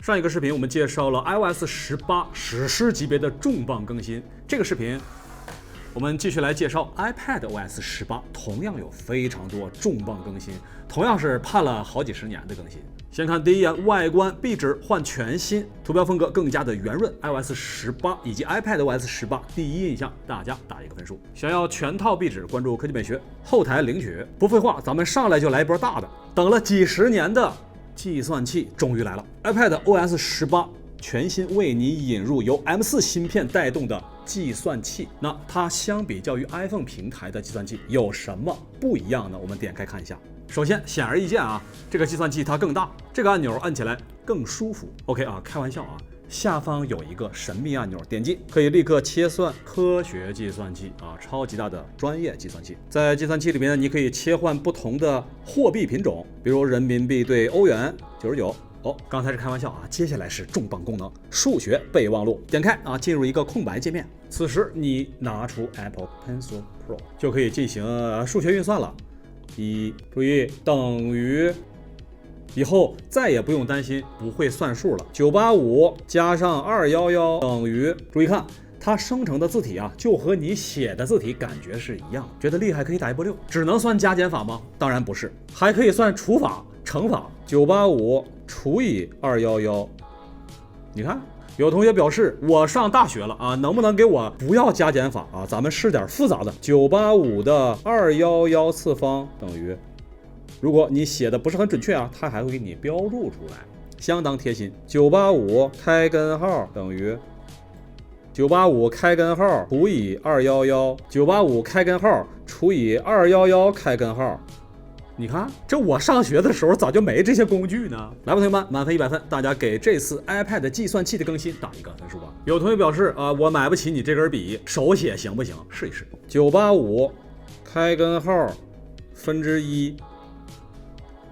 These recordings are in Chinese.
上一个视频我们介绍了 iOS 18史诗级别的重磅更新，这个视频我们继续来介绍 iPadOS 18，同样有非常多重磅更新，同样是盼了好几十年的更新。先看第一眼，外观壁纸换全新，图标风格更加的圆润。iOS 18以及 iPadOS 18第一印象，大家打一个分数。想要全套壁纸，关注科技美学，后台领取。不废话，咱们上来就来一波大的。等了几十年的计算器终于来了 ，iPadOS 18全新为你引入由 M4 芯片带动的计算器。那它相比较于 iPhone 平台的计算器有什么不一样呢？我们点开看一下。首先，显而易见啊，这个计算器它更大，这个按钮按起来更舒服。OK 啊，开玩笑啊，下方有一个神秘按钮，点击可以立刻切算科学计算器啊，超级大的专业计算器。在计算器里面呢，你可以切换不同的货币品种，比如人民币对欧元99。哦，刚才是开玩笑啊，接下来是重磅功能——数学备忘录。点开啊，进入一个空白界面。此时你拿出 Apple Pencil Pro， 就可以进行数学运算了。注意等于，以后再也不用担心不会算数了。985加上211等于，注意看。它生成的字体啊，就和你写的字体感觉是一样。觉得厉害可以打一波6。只能算加减法吗？当然不是，还可以算除法、乘法。985除以211，你看，有同学表示我上大学了啊，能不能给我不要加减法啊？咱们试点复杂的。985的211次方等于，如果你写的不是很准确啊，它还会给你标注出来，相当贴心。985开根号等于。985开根号除以211，985开根号除以211开根号。你看，这我上学的时候咋就没这些工具呢？来吧，同学们，满分100分，大家给这次 iPad 计算器的更新打一个分数吧。有同学表示啊，我买不起你这根笔，手写行不行？试一试。985开根号分之1，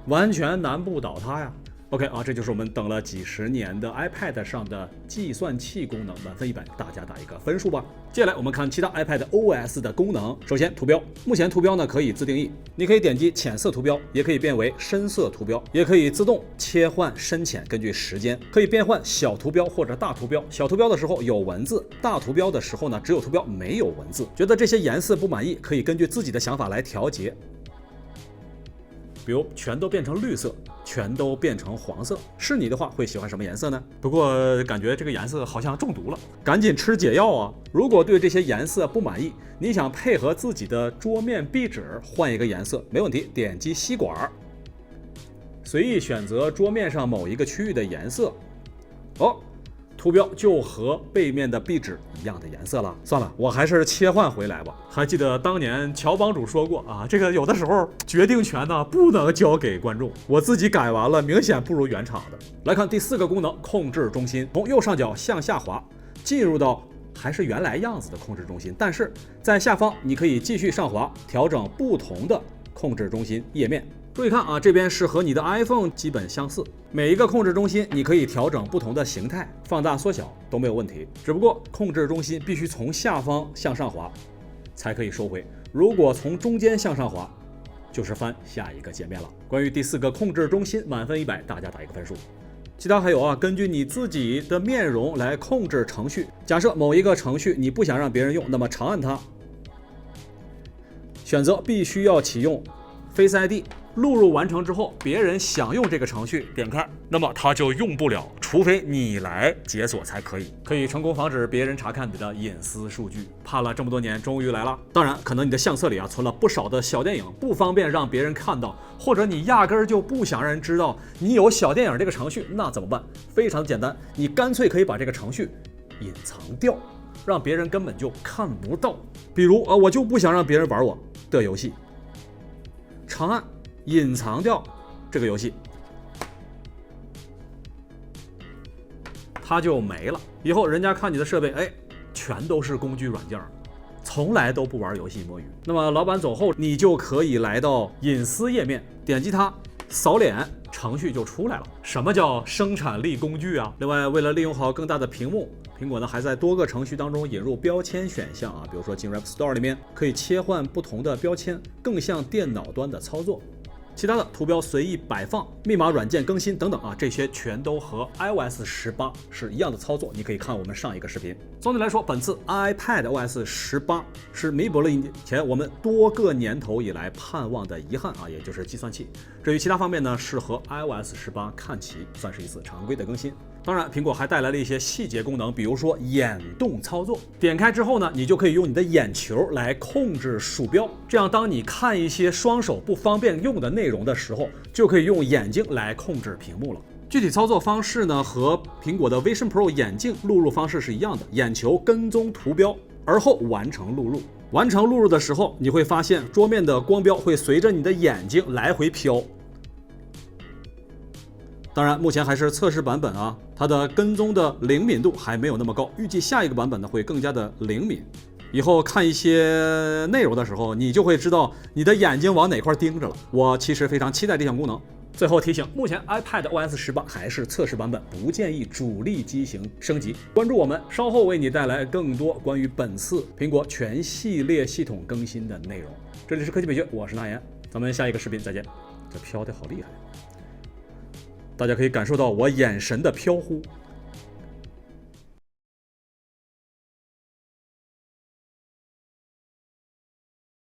完全难不倒它呀。OK 啊，这就是我们等了几十年的 iPad 上的计算器功能，满分100，大家打一个分数吧。接下来我们看其他 iPadOS 的功能。首先，图标，目前图标呢可以自定义，你可以点击浅色图标，也可以变为深色图标，也可以自动切换深浅，根据时间可以变换小图标或者大图标。小图标的时候有文字，大图标的时候呢只有图标没有文字。觉得这些颜色不满意，可以根据自己的想法来调节。比如全都变成绿色，全都变成黄色，是你的话会喜欢什么颜色呢？不过感觉这个颜色好像中毒了，赶紧吃解药啊！如果对这些颜色不满意，你想配合自己的桌面壁纸换一个颜色，没问题，点击吸管，随意选择桌面上某一个区域的颜色，图标就和背面的壁纸一样的颜色了。算了，我还是切换回来吧。还记得当年乔帮主说过啊，这个有的时候决定权呢不能交给观众，我自己改完了，明显不如原厂的。来看第4个功能，控制中心，从右上角向下滑，进入到还是原来样子的控制中心，但是在下方你可以继续上滑，调整不同的控制中心页面。注意看啊，这边是和你的 iPhone 基本相似，每一个控制中心你可以调整不同的形态，放大缩小都没有问题。只不过控制中心必须从下方向上滑才可以收回，如果从中间向上滑，就是翻下一个界面了。关于第4个控制中心，满分100，大家打一个分数。其他还有啊，根据你自己的面容来控制程序。假设某一个程序你不想让别人用，那么长按它，选择必须要启用 Face ID。录入完成之后，别人想用这个程序，点开，那么它就用不了，除非你来解锁才可以，可以成功防止别人查看你的隐私数据。盼了这么多年，终于来了。当然，可能你的相册里存了不少的小电影，不方便让别人看到，或者你压根儿就不想让人知道你有小电影这个程序，那怎么办？非常简单，你干脆可以把这个程序隐藏掉，让别人根本就看不到。比如我就不想让别人玩我的游戏，长按隐藏掉这个游戏，它就没了。以后人家看你的设备，全都是工具软件，从来都不玩游戏摸鱼。那么老板走后，你就可以来到隐私页面，点击它，扫脸，程序就出来了。什么叫生产力工具啊？另外，为了利用好更大的屏幕，苹果呢还在多个程序当中引入标签选项啊，比如说进入 App Store 里面可以切换不同的标签，更像电脑端的操作。其他的图标随意摆放、密码软件更新等等啊，这些全都和 iOS 18是一样的操作。你可以看我们上一个视频。总体来说，本次 iPadOS 18是弥补了以前我们多个年头以来盼望的遗憾啊，也就是计算器。至于其他方面呢，是和 iOS 18看齐，算是一次常规的更新。当然，苹果还带来了一些细节功能，比如说眼动操作。点开之后呢，你就可以用你的眼球来控制鼠标，这样当你看一些双手不方便用的内容的时候，就可以用眼睛来控制屏幕了。具体操作方式呢，和苹果的 Vision Pro 眼镜录入方式是一样的，眼球跟踪图标，而后完成录入。完成录入的时候，你会发现桌面的光标会随着你的眼睛来回飘。当然，目前还是测试版本啊，它的跟踪的灵敏度还没有那么高，预计下一个版本呢会更加的灵敏。以后看一些内容的时候，你就会知道你的眼睛往哪块盯着了。我其实非常期待这项功能。最后提醒，目前 iPadOS 18还是测试版本，不建议主力机型升级。关注我们，稍后为你带来更多关于本次苹果全系列系统更新的内容。这里是科技美学，我是那言，咱们下一个视频再见。这飘得好厉害，大家可以感受到我眼神的飘忽。